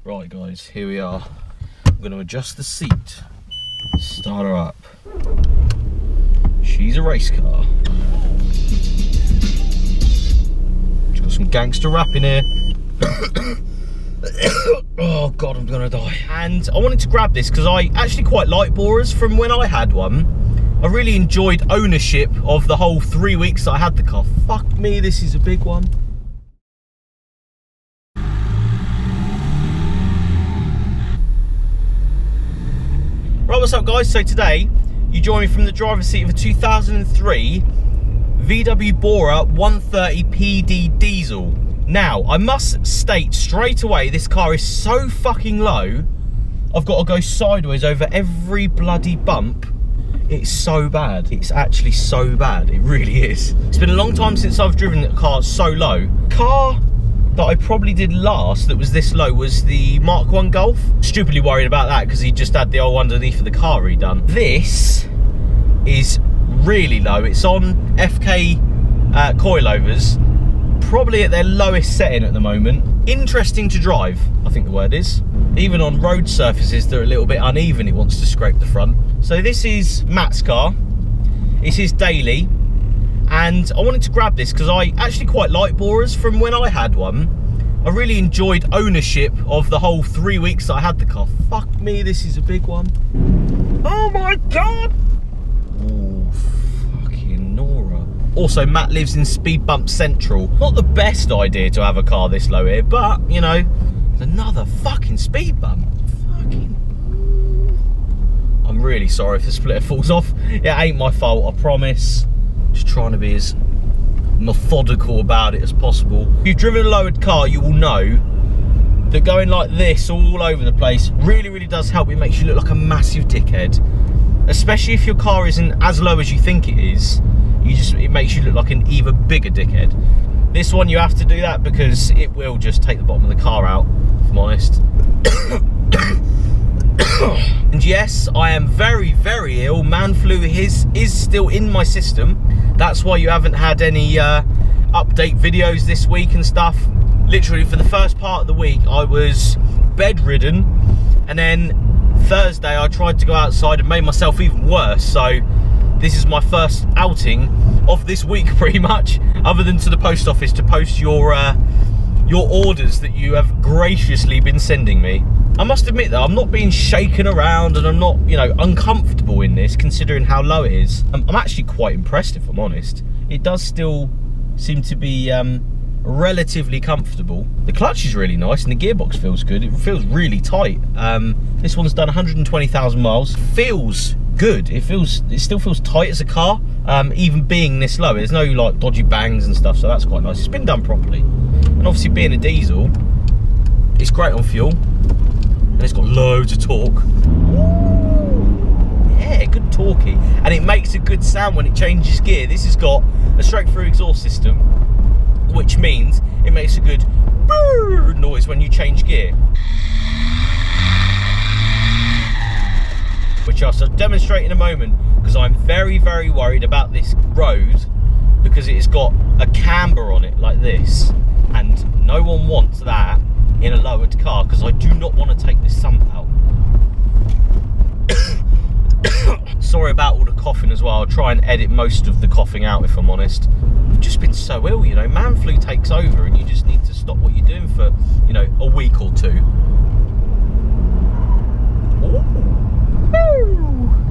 Right guys, here we are. I'm going to adjust the seat, start her up. She's a race car. She's got some gangster rap in here. Oh god, I'm gonna die. And I wanted to grab this because I actually quite like Boras from when I had one. I really enjoyed ownership of the whole 3 weeks that I had the car. Fuck me, this is a big one. Right, what's up guys? So today, you join me from the driver's seat of a 2003 VW Bora 130 PD diesel. Now, I must state straight away, this car is so fucking low, I've got to go sideways over every bloody bump. It's so bad. It's actually so bad. It really is. It's been a long time since I've driven a car so low. Car that I probably did last that was this low was the Mark 1 Golf. Stupidly worried about that because he just had the old underneath of the car redone. This is really low. It's on FK Coilovers. Probably at their lowest setting at the moment. Interesting to drive, I think the word is. Even on road surfaces that are a little bit uneven, it wants to scrape the front. So this is Matt's car. It's his daily. And I wanted to grab this because I actually quite like Boras from when I had one. I really enjoyed ownership of the whole 3 weeks that I had the car. Fuck me, this is a big one. Oh my god! Oh, fucking Nora. Also, Matt lives in Speed Bump Central. Not the best idea to have a car this low here, but, you know, another fucking speed bump. Fucking... I'm really sorry if the splitter falls off. It ain't my fault, I promise. Just trying to be as methodical about it as possible. If you've driven a lowered car, you will know that going like this all over the place really, really does help. It makes you look like a massive dickhead. Especially if your car isn't as low as you think it is. It makes you look like an even bigger dickhead. This one you have to do that because it will just take the bottom of the car out, if I'm honest. And yes, I am very, very ill. Man flu is still in my system. That's why you haven't had any update videos this week and stuff. Literally for the first part of the week, I was bedridden. And then Thursday, I tried to go outside and made myself even worse. So this is my first outing of this week, pretty much, other than to the post office to post your orders that you have graciously been sending me. I must admit though, I'm not being shaken around and I'm not, you know, uncomfortable in this, considering how low it is. I'm actually quite impressed, if I'm honest. It does still seem to be relatively comfortable. The clutch is really nice and the gearbox feels good. It feels really tight. This one's done 120,000 miles. Feels good. It still feels tight as a car, even being this low. There's no like dodgy bangs and stuff, so that's quite nice. It's been done properly. And obviously being a diesel, it's great on fuel. And it's got loads of torque. Ooh, yeah, good torquey. And it makes a good sound when it changes gear. This has got a straight through exhaust system, which means it makes a good noise when you change gear. Which I'll demonstrate in a moment, because I'm very, very worried about this road because it's got a camber on it like this, and no one wants that in a lowered car because I do not want to take this sump out. Sorry about all the coughing as well. I'll try and edit most of the coughing out, if I'm honest. I've just been so ill, you know. Man flu takes over and you just need to stop what you're doing for, you know, a week or two.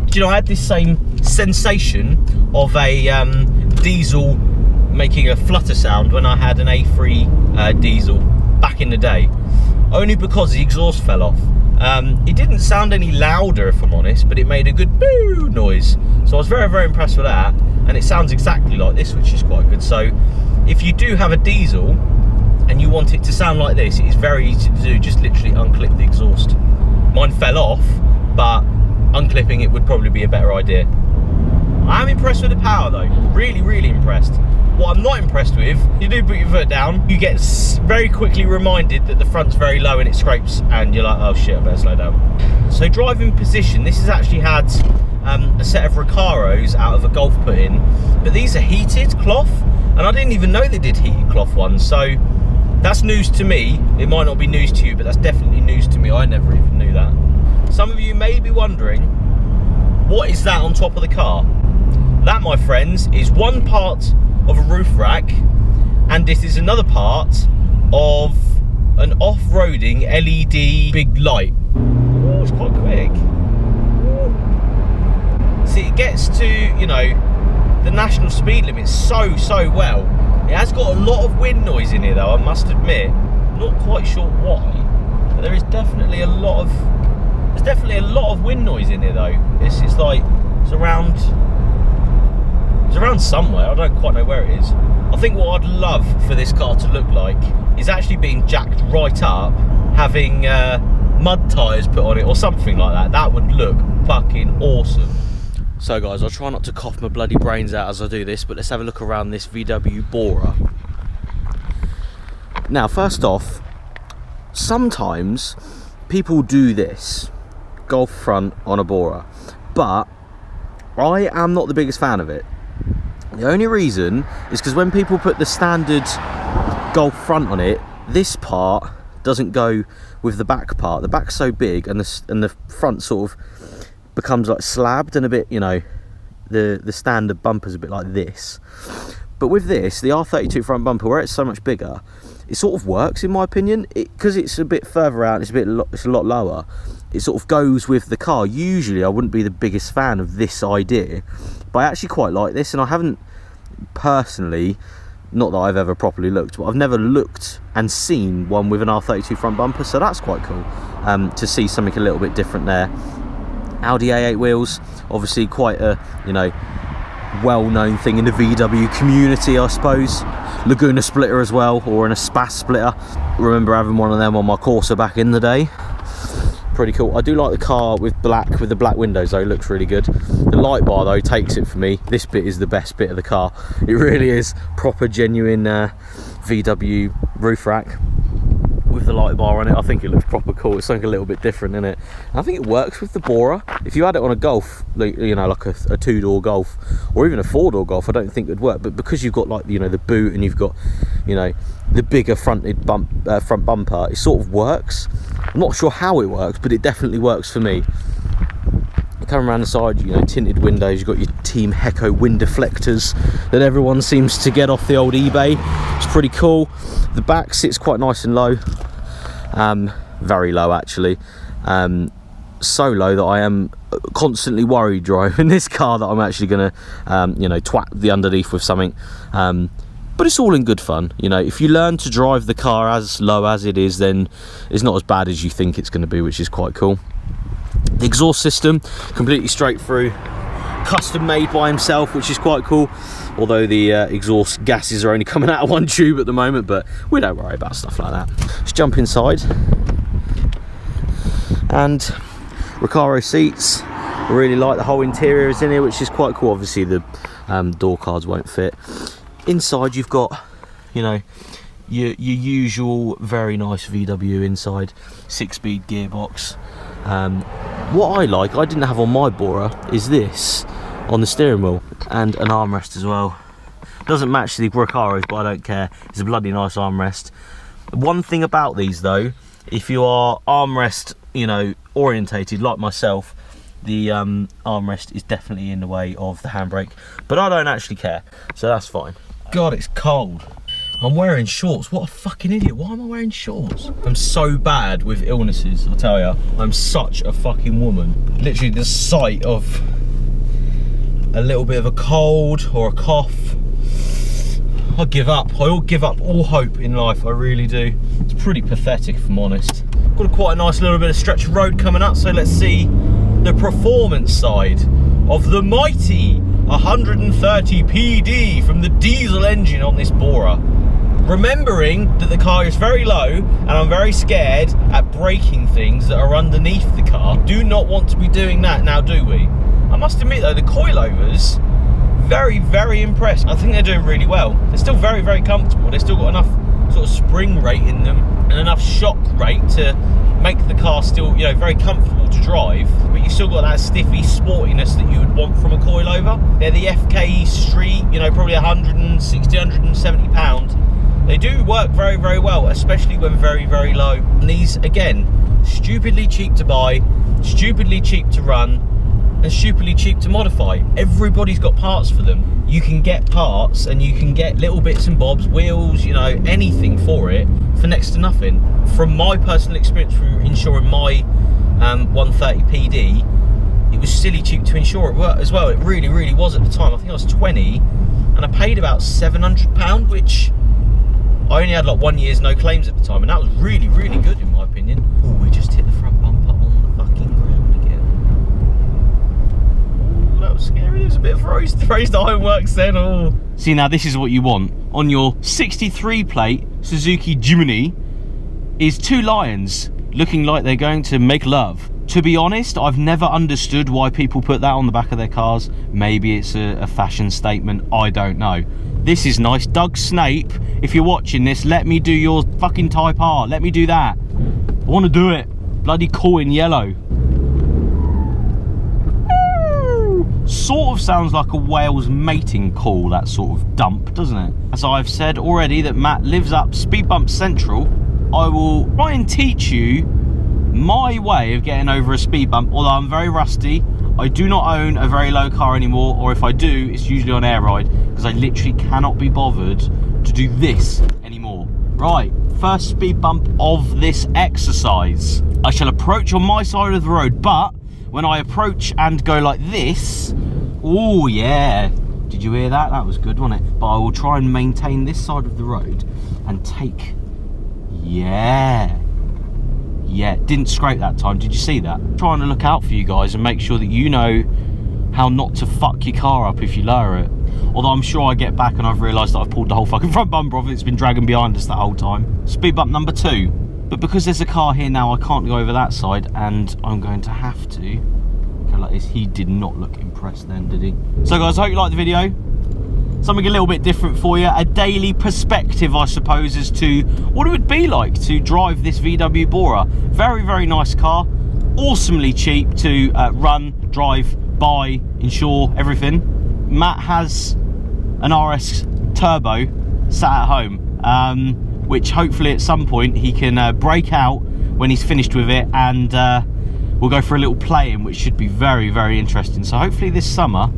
Do you know, I had this same sensation of a diesel making a flutter sound when I had an A3 diesel back in the day, only because the exhaust fell off. It didn't sound any louder, if I'm honest, but it made a good boo noise. So I was very, very impressed with that, and it sounds exactly like this, which is quite good. So if you do have a diesel and you want it to sound like this, it is very easy to do. Just literally unclip the exhaust. Mine fell off, but unclipping it would probably be a better idea. I am impressed with the power though, really, really impressed. What I'm not impressed with, you do put your foot down, you get very quickly reminded that the front's very low and it scrapes, and you're like, oh shit, I better slow down. So driving position, this has actually had a set of Recaros out of a Golf put in, but these are heated cloth, and I didn't even know they did heated cloth ones, so That's news to me. It might not be news to you, but that's definitely news to me. I never even knew that. Some of you may be wondering, what is that on top of the car? That, my friends, is one part of a roof rack, and this is another part of an off-roading LED big light. Oh, it's quite quick. Ooh. See, it gets to, you know, the national speed limit so well. It has got a lot of wind noise in here, though, I must admit. I'm not quite sure why, but there is definitely a lot of wind noise in here, though. It's around somewhere. I don't quite know where it is. I think what I'd love for this car to look like is actually being jacked right up, having mud tyres put on it or something like that. That would look fucking awesome. So guys, I'll try not to cough my bloody brains out as I do this, but let's have a look around this VW Bora. Now, first off, sometimes people do this Golf Front on a Bora, but I am not the biggest fan of it. The only reason is because when people put the standard Golf Front on it, this part doesn't go with the back part. The back's so big, and the front sort of becomes like slabbed and a bit, you know, the standard bumper's a bit like this. But with this, the R32 front bumper, where it's so much bigger, it sort of works in my opinion, because it's a bit further out, it's a lot lower. It sort of goes with the car. Usually I wouldn't be the biggest fan of this idea, but I actually quite like this, and I haven't personally, not that I've ever properly looked, but I've never looked and seen one with an R32 front bumper, so that's quite cool to see something a little bit different there. Audi A8 wheels, obviously quite a, you know, well-known thing in the VW community, I suppose. Laguna splitter as well, or in a Spas splitter. Remember having one of them on my Corsa back in the day. Pretty cool. I do like the car with the black windows though, it looks really good. The light bar though takes it for me. This bit is the best bit of the car. It really is proper genuine VW roof rack with the light bar on it. I think it looks proper cool. It's something a little bit different in it. And I think it works with the Bora. If you had it on a Golf, you know, like a two-door Golf or even a four-door Golf, I don't think it would work. But because you've got, like, you know, the boot and you've got, you know, the bigger front bumper, it sort of works. I'm not sure how it works, but it definitely works for me. Coming around the side, you know, tinted windows, you've got your Team Hecko wind deflectors that everyone seems to get off the old eBay. It's pretty cool. The back sits quite nice and low, very low actually, so low that I am constantly worried driving this car that I'm actually gonna you know, twat the underneath with something, but it's all in good fun. You know, if you learn to drive the car as low as it is, then it's not as bad as you think it's going to be, which is quite cool. The exhaust system, completely straight through, custom made by himself, which is quite cool. Although the exhaust gases are only coming out of one tube at the moment, but we don't worry about stuff like that. Let's jump inside. And Recaro seats. I really like the whole interior is in here, which is quite cool. Obviously the door cards won't fit. Inside you've got, you know, your usual very nice VW inside, 6-speed gearbox. What I like, I didn't have on my Bora, is this on the steering wheel, and an armrest as well. Doesn't match the Recaros, but I don't care. It's a bloody nice armrest. One thing about these though, if you are armrest, you know, orientated like myself, the armrest is definitely in the way of the handbrake, but I don't actually care, so that's fine. God, it's cold. I'm wearing shorts. What a fucking idiot. Why am I wearing shorts? I'm so bad with illnesses, I'll tell you. I'm such a fucking woman. Literally the sight of a little bit of a cold or a cough, I give up. I give up all hope in life, I really do. It's pretty pathetic if I'm honest. Got quite a nice little bit of stretch of road coming up, so let's see the performance side of the mighty 130 PD from the diesel engine on this Bora. Remembering that the car is very low and I'm very scared at braking things that are underneath the car. Do not want to be doing that now, do we? I must admit though, the coilovers, very, very impressed. I think they're doing really well. They're still very, very comfortable. They've still got enough sort of spring rate in them and enough shock rate to make the car still, you know, very comfortable to drive, but you still got that stiffy sportiness that you would want from a coilover. They're the FK Street, you know, probably 160, 170 pound They do work very, very well, especially when very, very low. And these, again, stupidly cheap to buy, stupidly cheap to run, and stupidly cheap to modify. Everybody's got parts for them. You can get parts and you can get little bits and bobs, wheels, you know, anything for it for next to nothing. From my personal experience from insuring my 130 PD, it was silly cheap to insure it as well. It really, really was at the time. I think I was 20 and I paid about £700, which I only had like 1 year's no claims at the time, and that was really, really good in my opinion. Oh, we just hit the front bumper on the fucking ground again. Oh, that was scary. There's a bit of raised ironworks then. Oh. See, now this is what you want. On your 63 plate Suzuki Jimny is two lions looking like they're going to make love. To be honest, I've never understood why people put that on the back of their cars. Maybe it's a fashion statement, I don't know. This is nice. Doug Snape, if you're watching this, let me do your fucking Type R. Let me do that. I want to do it. Bloody cool in yellow. Sort of sounds like a whale's mating call, that sort of dump, doesn't it? As I've said already that Matt lives up Speed Bump Central, I will try and teach you my way of getting over a speed bump, although I'm very rusty. I do not own a very low car anymore, or if I do, it's usually on air ride, because I literally cannot be bothered to do this anymore. Right, first speed bump of this exercise. I shall approach on my side of the road, but when I approach and go like this, oh yeah, did you hear that? That was good, wasn't it? But I will try and maintain this side of the road and take, yeah, didn't scrape that time. Did you see that? I'm trying to look out for you guys and make sure that you know how not to fuck your car up if you lower it. Although I'm sure I get back and I've realised that I've pulled the whole fucking front bumper off. It's been dragging behind us the whole time. Speed bump number 2. But because there's a car here now, I can't go over that side, and I'm going to have to go like this. He did not look impressed then, did he? So guys, I hope you liked the video. Something a little bit different for you, a daily perspective, I suppose, as to what it would be like to drive this VW Bora. Very, very nice car, awesomely cheap to run, drive, buy, insure, everything. Matt has an RS Turbo sat at home, which hopefully at some point he can break out when he's finished with it, and we'll go for a little play-in, which should be very, very interesting. So hopefully this summer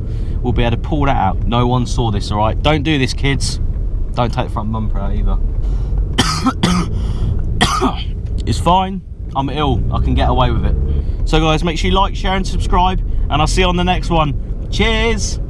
we'll be able to pull that out. No one saw this, all right? Don't do this, kids. Don't take the front bumper out either. It's fine. I'm ill. I can get away with it. So guys, make sure you like, share and subscribe, and I'll see you on the next one. Cheers.